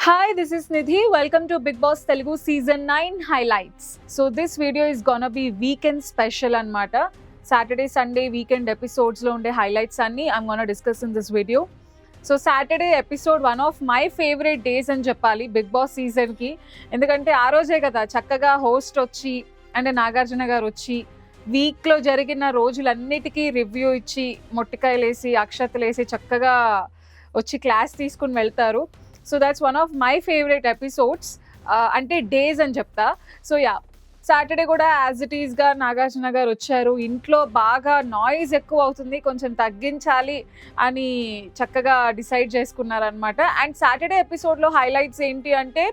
Hi, this is Nidhi. Welcome to Big Boss Telugu Season 9 Highlights. So this video is gonna be weekend special anmata. Saturday, Sunday weekend episodes lo unde highlights anni I'm gonna discuss in this video. So Saturday episode one of my favorite days అని చెప్పాలి big boss సీజన్కి. ఎందుకంటే ఆ రోజే కదా చక్కగా host వచ్చి అంటే నాగార్జున గారు వచ్చి వీక్లో జరిగిన రోజులన్నిటికీ రివ్యూ ఇచ్చి మొట్టికాయలేసి అక్షతలేసి చక్కగా వచ్చి క్లాస్ తీసుకుని వెళ్తారు. So that's one of my favourite episodes, అంటే డేస్ అని చెప్తా. సో సాటర్డే కూడా యాజ్ ఇట్ ఈస్గా నాగార్జున గారు వచ్చారు. ఇంట్లో బాగా నాయిస్ ఎక్కువ అవుతుంది, కొంచెం తగ్గించాలి అని చక్కగా డిసైడ్ చేసుకున్నారనమాట. అండ్ సాటర్డే ఎపిసోడ్లో హైలైట్స్ ఏంటి అంటే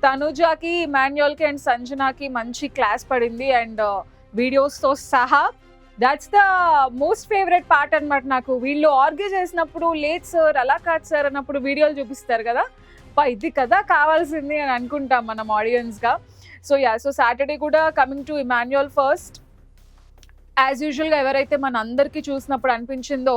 తనుజాకి, ఇమాన్యుయల్కి అండ్ సంజనాకి మంచి క్లాస్ పడింది అండ్ వీడియోస్తో సహా. That's the most favourite part అనమాట నాకు. వీళ్ళు ఆర్గ్యూ చేసినప్పుడు లేదు సార్ అలా కాదు సార్ అన్నప్పుడు వీడియోలు చూపిస్తారు కదా, ఇది కదా కావాల్సింది అని అనుకుంటాం మనం ఆడియన్స్గా. సో సాటర్డే కూడా coming to Emmanuel first, as యూజువల్గా ఎవరైతే మన అందరికీ చూసినప్పుడు అనిపించిందో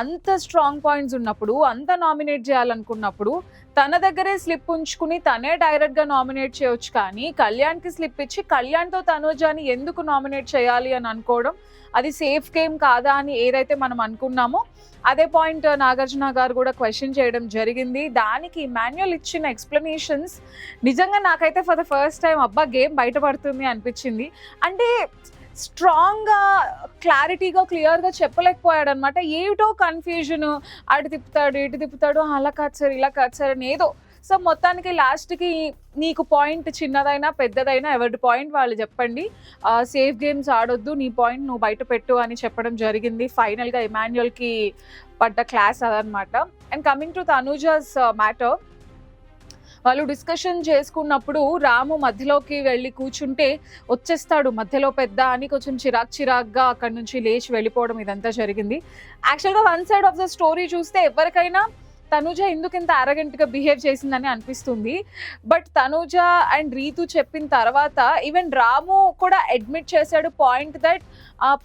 అంత స్ట్రాంగ్ పాయింట్స్ ఉన్నప్పుడు, అంత నామినేట్ చేయాలనుకున్నప్పుడు తన దగ్గరే స్లిప్ ఉంచుకుని తనే డైరెక్ట్గా నామినేట్ చేయొచ్చు, కానీ కళ్యాణ్కి స్లిప్ ఇచ్చి కళ్యాణ్తో తనుజాని ఎందుకు నామినేట్ చేయాలి అని అనుకోవడం, అది సేఫ్ గేమ్ కాదా అని ఏదైతే మనం అనుకున్నామో అదే పాయింట్ నాగార్జున గారు కూడా క్వశ్చన్ చేయడం జరిగింది. దానికి ఇమాన్యుయల్ ఇచ్చిన ఎక్స్ప్లెనేషన్స్ నిజంగా నాకైతే ఫర్ ద ఫస్ట్ టైం అబ్బా గేమ్ బయటపడుతుంది అనిపించింది. అంటే స్ట్రాంగ్గా క్లారిటీగా క్లియర్గా చెప్పలేకపోయాడు అనమాట. ఏమిటో కన్ఫ్యూజన్, అటు తిప్పుతాడు ఇటు తిప్పుతాడు, అలా కాదు సార్ ఇలా కాదు సార్ అని ఏదో. సో మొత్తానికి లాస్ట్కి నీకు పాయింట్ చిన్నదైనా పెద్దదైనా ఎవరి పాయింట్ వాళ్ళు చెప్పండి, సేఫ్ గేమ్స్ ఆడొద్దు, నీ పాయింట్ నువ్వు బయట పెట్టు అని చెప్పడం జరిగింది. ఫైనల్గా ఇమాన్యుయల్కి పడ్డ క్లాస్ అదనమాట. And coming to Tanuja's matter, వాళ్ళు డిస్కషన్ చేసుకున్నప్పుడు రాము మధ్యలోకి వెళ్ళి కూర్చుంటే వచ్చేస్తాడు మధ్యలో పెద్ద అని కొంచెం చిరాగ్గా అక్కడి నుంచి లేచి వెళ్ళిపోవడం ఇదంతా జరిగింది. యాక్చువల్గా one side of the story చూస్తే ఎవరికైనా తనుజ ఎందుకు ఇంత అరగెంట్గా బిహేవ్ చేసిందని అనిపిస్తుంది. బట్ తనుజ అండ్ రీతు చెప్పిన తర్వాత ఈవెన్ రాము కూడా అడ్మిట్ చేశాడు పాయింట్ దట్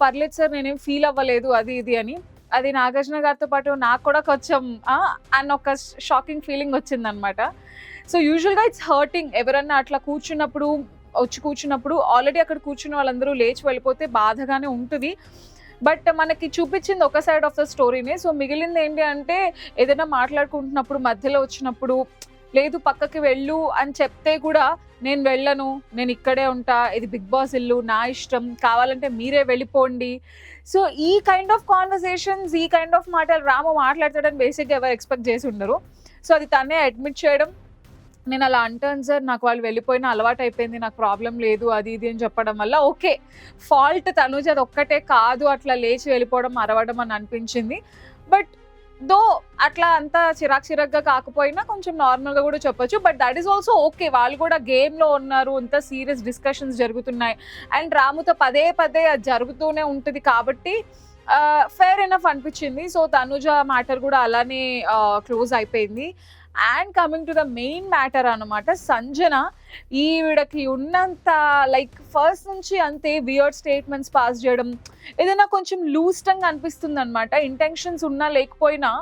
పర్లేదు సార్ నేనేం ఫీల్ అవ్వలేదు అది ఇది అని. అది నాగార్జున గారితో పాటు నాకు కూడా కొంచెం అన్న ఒక షాకింగ్ ఫీలింగ్ వచ్చిందనమాట. సో యూజువల్గా ఇట్స్ హర్టింగ్, ఎవరన్నా అట్లా కూర్చున్నప్పుడు ఆల్రెడీ అక్కడ కూర్చున్న వాళ్ళందరూ లేచి వెళ్ళిపోతే బాధగానే ఉంటుంది. బట్ మనకి చూపించింది ఒక సైడ్ ఆఫ్ ద స్టోరీనే. సో మిగిలింది ఏంటి అంటే ఏదైనా మాట్లాడుకుంటున్నప్పుడు మధ్యలో వచ్చినప్పుడు లేదు పక్కకి వెళ్ళు అని చెప్తే కూడా నేను వెళ్ళను, నేను ఇక్కడే ఉంటా, ఇది బిగ్ బాస్ ఇల్లు, నా ఇష్టం, కావాలంటే మీరే వెళ్ళిపోండి. సో ఈ కైండ్ ఆఫ్ కాన్వర్సేషన్స్, ఈ కైండ్ ఆఫ్ మాటలు రాము మాట్లాడతాడని బేసిక్గా ఎవరు ఎక్స్పెక్ట్ చేసి ఉండరు. సో అది తనే అడ్మిట్ చేయడం, నేను అలా అంటాను సార్, నాకు వాళ్ళు వెళ్ళిపోయిన అలవాటు అయిపోయింది, నాకు ప్రాబ్లం లేదు అది ఇది అని చెప్పడం వల్ల ఓకే ఫాల్ట్ తనుజ అది ఒక్కటే కాదు అట్లా లేచి వెళ్ళిపోవడం అరవడం అని అనిపించింది. బట్ దో అట్లా అంతా చిరాగ్గా కాకపోయినా కొంచెం నార్మల్గా కూడా చెప్పొచ్చు. But that is also okay, వాళ్ళు కూడా గేమ్లో ఉన్నారు, ఇంత సీరియస్ డిస్కషన్స్ జరుగుతున్నాయి అండ్ రాముతో పదే అది జరుగుతూనే ఉంటుంది కాబట్టి ఫేర్ ఎనఫ్ అనిపించింది. సో తనుజ మ్యాటర్ కూడా అలానే క్లోజ్ అయిపోయింది. And coming to the main matter అనమాట, సంజన ఈవిడకి ఉన్నంత లైక్ ఫస్ట్ నుంచి అంతే వియర్డ్ స్టేట్మెంట్స్ పాస్ చేయడం, ఏదైనా కొంచెం లూజ్ టంగ్ అనిపిస్తుంది అనమాట. ఇంటెన్షన్స్ ఉన్నా లేకపోయినా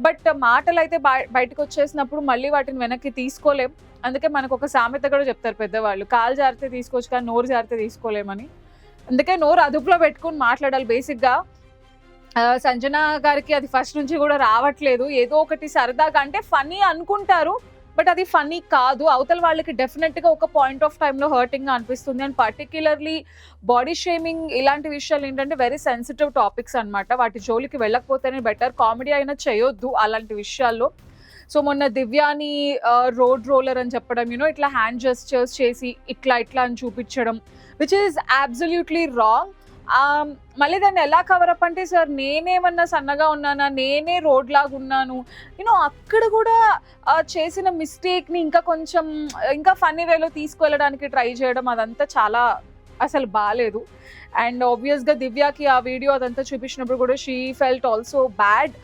బట్ మాటలు అయితే బయటకు వచ్చేసినప్పుడు మళ్ళీ వాటిని వెనక్కి తీసుకోలేం. అందుకే మనకు ఒక సామెత కూడా చెప్తారు పెద్దవాళ్ళు, కాలు జారితే తీసుకోవచ్చు కానీ నోరు జారితే తీసుకోలేమని. అందుకే నోరు అదుపులో పెట్టుకుని మాట్లాడాలి బేసిక్గా. సంజన గారికి అది ఫస్ట్ నుంచి కూడా రావట్లేదు, ఏదో ఒకటి సరదాగా అంటే ఫనీ అనుకుంటారు బట్ అది ఫనీ కాదు, అవతల వాళ్ళకి డెఫినెట్గా ఒక పాయింట్ ఆఫ్ టైంలో హర్టింగ్గా అనిపిస్తుంది. అండ్ పర్టిక్యులర్లీ బాడీ షేమింగ్ ఇలాంటి విషయాలు ఏంటంటే వెరీ సెన్సిటివ్ టాపిక్స్ అనమాట, వాటి జోలికి వెళ్ళకపోతేనే బెటర్. కామెడీ అయినా చేయొద్దు అలాంటి విషయాల్లో. సో మొన్న దివ్యాని రోడ్ రోలర్ అని చెప్పడం, ఇట్లా హ్యాండ్ జెస్చర్స్ చేసి ఇట్లా అని చూపించడం విచ్ ఈజ్ అబ్సల్యూట్లీ రాంగ్. మళ్ళీ దాన్ని ఎలా కవరప్ అంటే సార్ నేనేమన్నా సన్నగా ఉన్నానా, నేనే రోడ్ లాగా ఉన్నాను, అక్కడ కూడా చేసిన మిస్టేక్ని ఇంకా ఫన్నీ వేలో తీసుకువెళ్ళడానికి ట్రై చేయడం అదంతా చాలా అసలు బాగాలేదు. అండ్ ఆబ్వియస్గా దివ్యాకి ఆ వీడియో అదంతా చూపించినప్పుడు కూడా షీ ఫెల్ట్ ఆల్సో బ్యాడ్,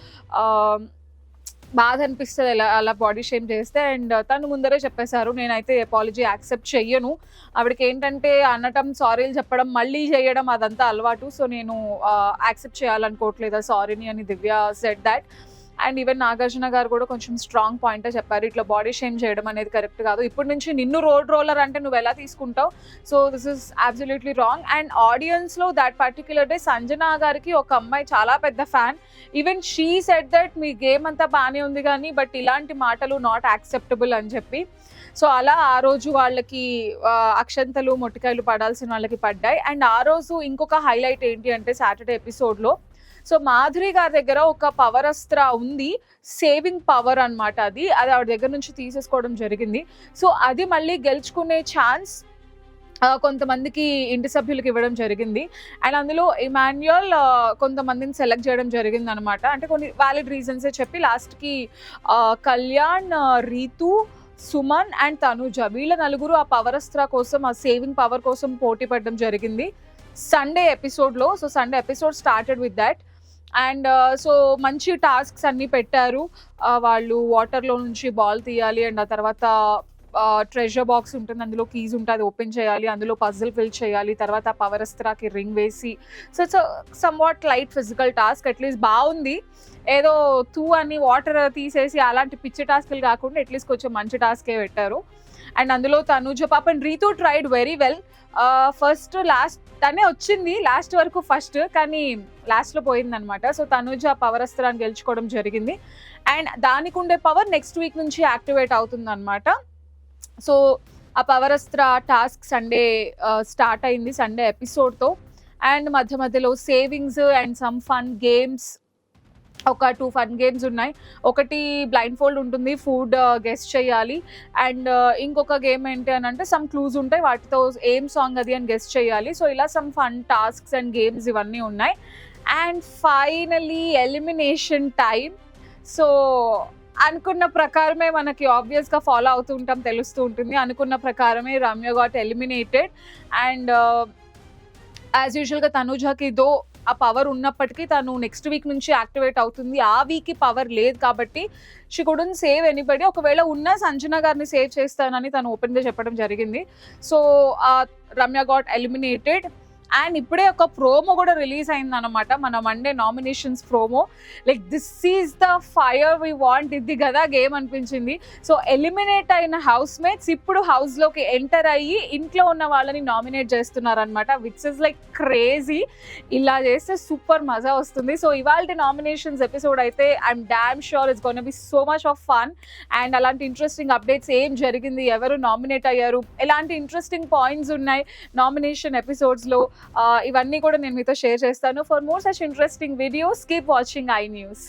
బాధ అనిపిస్తుంది అలా బాడీ షేమ్ చేస్తే. అండ్ తను ముందరే చెప్పేశారు నేనైతే అపాలజీ యాక్సెప్ట్ చెయ్యను, ఆవిడకి ఏంటంటే అనటం సారీలు చెప్పడం మళ్ళీ చేయడం అదంతా అలవాటు, సో నేను యాక్సెప్ట్ చేయాలనుకోవట్లేదు సారీని అని Divya said that. And even Nagarjuna garu కూడా కొంచెం స్ట్రాంగ్ పాయింటే చెప్పారు, ఇట్లా బాడీ షేమ్ చేయడం అనేది కరెక్ట్ కాదు, ఇప్పటి నుంచి నిన్ను రోడ్ రోలర్ అంటే నువ్వు ఎలా తీసుకుంటావు, so this is absolutely wrong. And ఆడియన్స్లో దట్ పర్టిక్యులర్ డే సంజన గారికి ఒక అమ్మాయి చాలా పెద్ద fan, even she said that మీ గేమ్ అంతా బాగానే ఉంది కానీ బట్ ఇలాంటి మాటలు నాట్ యాక్సెప్టబుల్ అని చెప్పి. సో అలా ఆ రోజు వాళ్ళకి అక్షంతలు మొట్టికాయలు పడాల్సిన వాళ్ళకి పడ్డాయి. అండ్ ఆ రోజు ఇంకొక హైలైట్ ఏంటి అంటే సాటర్డే ఎపిసోడ్లో, సో మాధురి గారి దగ్గర ఒక పవర్ అస్త్ర ఉంది, సేవింగ్ పవర్ అనమాట, అది ఆవిడ దగ్గర నుంచి తీసేసుకోవడం జరిగింది. సో అది మళ్ళీ గెలుచుకునే ఛాన్స్ కొంతమందికి ఇంటి సభ్యులకి ఇవ్వడం జరిగింది. అండ్ అందులో ఇమాన్యుయల్ కొంతమందిని సెలెక్ట్ చేయడం జరిగింది అనమాట. అంటే కొన్ని వ్యాలిడ్ రీజన్సే చెప్పి లాస్ట్కి కళ్యాణ్, రీతు, సుమన్ అండ్ తనుజ వీళ్ళ నలుగురు ఆ పవర్ అస్త్ర కోసం, ఆ సేవింగ్ పవర్ కోసం పోటీ పడడం జరిగింది సండే ఎపిసోడ్లో. So Sunday episode started with that. And so మంచి టాస్క్స్ అన్నీ పెట్టారు. వాళ్ళు వాటర్లో నుంచి బాల్ తీయాలి, అండ్ ఆ తర్వాత ట్రెజర్ బాక్స్ ఉంటుంది, అందులో కీజ్ ఉంటుంది, ఓపెన్ చేయాలి, అందులో పజిల్ ఫిల్ చేయాలి, తర్వాత పవర్ అస్త్రాకి రింగ్ వేసి. So it's some what light physical task, at least బాగుంది. ఏదో అని వాటర్ తీసేసి అలాంటి పిచ్చి టాస్క్లు కాకుండా అట్లీస్ట్ కొంచెం మంచి టాస్కే పెట్టారు. అండ్ అందులో తనుజ పాపం Ritu tried very well. First last తనే వచ్చింది లాస్ట్ వరకు ఫస్ట్, కానీ లాస్ట్లో పోయిందనమాట. సో తనుజ పవర్ అస్త్రాన్ని గెలుచుకోవడం జరిగింది. అండ్ దానికి ఉండే పవర్ నెక్స్ట్ వీక్ నుంచి యాక్టివేట్ అవుతుంది అనమాట. సో ఆ పవర్ అస్త్ర టాస్క్ సండే స్టార్ట్ అయింది, సండే ఎపిసోడ్తో. అండ్ మధ్య మధ్యలో savings and some fun games, ఒక 2 ఫన్ గేమ్స్ ఉన్నాయి. ఒకటి బ్లైండ్ ఫోల్డ్ ఉంటుంది, ఫుడ్ గెస్ చేయాలి. అండ్ ఇంకొక గేమ్ ఏంటి అని అంటే సమ్ క్లూజ్ ఉంటాయి, వాటితో ఏం సాంగ్ అది అని గెస్ చేయాలి. సో ఇలా some fun tasks and games ఇవన్నీ ఉన్నాయి. And finally elimination time. So అనుకున్న ప్రకారమే మనకి ఆబ్వియస్గా ఫాలో అవుతూ ఉంటాం, తెలుస్తూ ఉంటుంది. అనుకున్న ప్రకారమే Ramya got eliminated. And as యూజువల్గా తనుజాకి దో ఆ పవర్ ఉన్నప్పటికీ తను నెక్స్ట్ వీక్ నుంచి యాక్టివేట్ అవుతుంది. ఆ వీక్కి పవర్ లేదు కాబట్టి షీ కుడెంట్ సేవ్ ఎనీబడి. ఒకవేళ ఉన్న సంజన గారిని సేవ్ చేస్తానని తను ఓపెన్గా చెప్పడం జరిగింది. So Ramya got eliminated. And ఇప్పుడే ఒక ప్రోమో కూడా రిలీజ్ అయిందనమాట, మన Monday nominations promo. Like this is the fire we want, ఇది కదా గేమ్ అనిపించింది. సో ఎలిమినేట్ అయిన హౌస్ మేట్స్ ఇప్పుడు హౌస్లోకి ఎంటర్ అయ్యి ఇంట్లో ఉన్న వాళ్ళని నామినేట్ చేస్తున్నారనమాట, విచ్ ఇస్ లైక్ క్రేజీ. ఇలా చేస్తే సూపర్ మజా వస్తుంది. సో ఇవాళ నామినేషన్స్ ఎపిసోడ్ అయితే I'm damn sure it's gonna B so much of fun. And అలాంటి ఇంట్రెస్టింగ్ అప్డేట్స్, ఏం జరిగింది, ఎవరు నామినేట్ అయ్యారు, ఎలాంటి ఇంట్రెస్టింగ్ పాయింట్స్ ఉన్నాయి నామినేషన్ ఎపిసోడ్స్లో, ఇవన్నీ కూడా నేను మీతో షేర్ చేస్తాను. For more such interesting videos keep watching I news.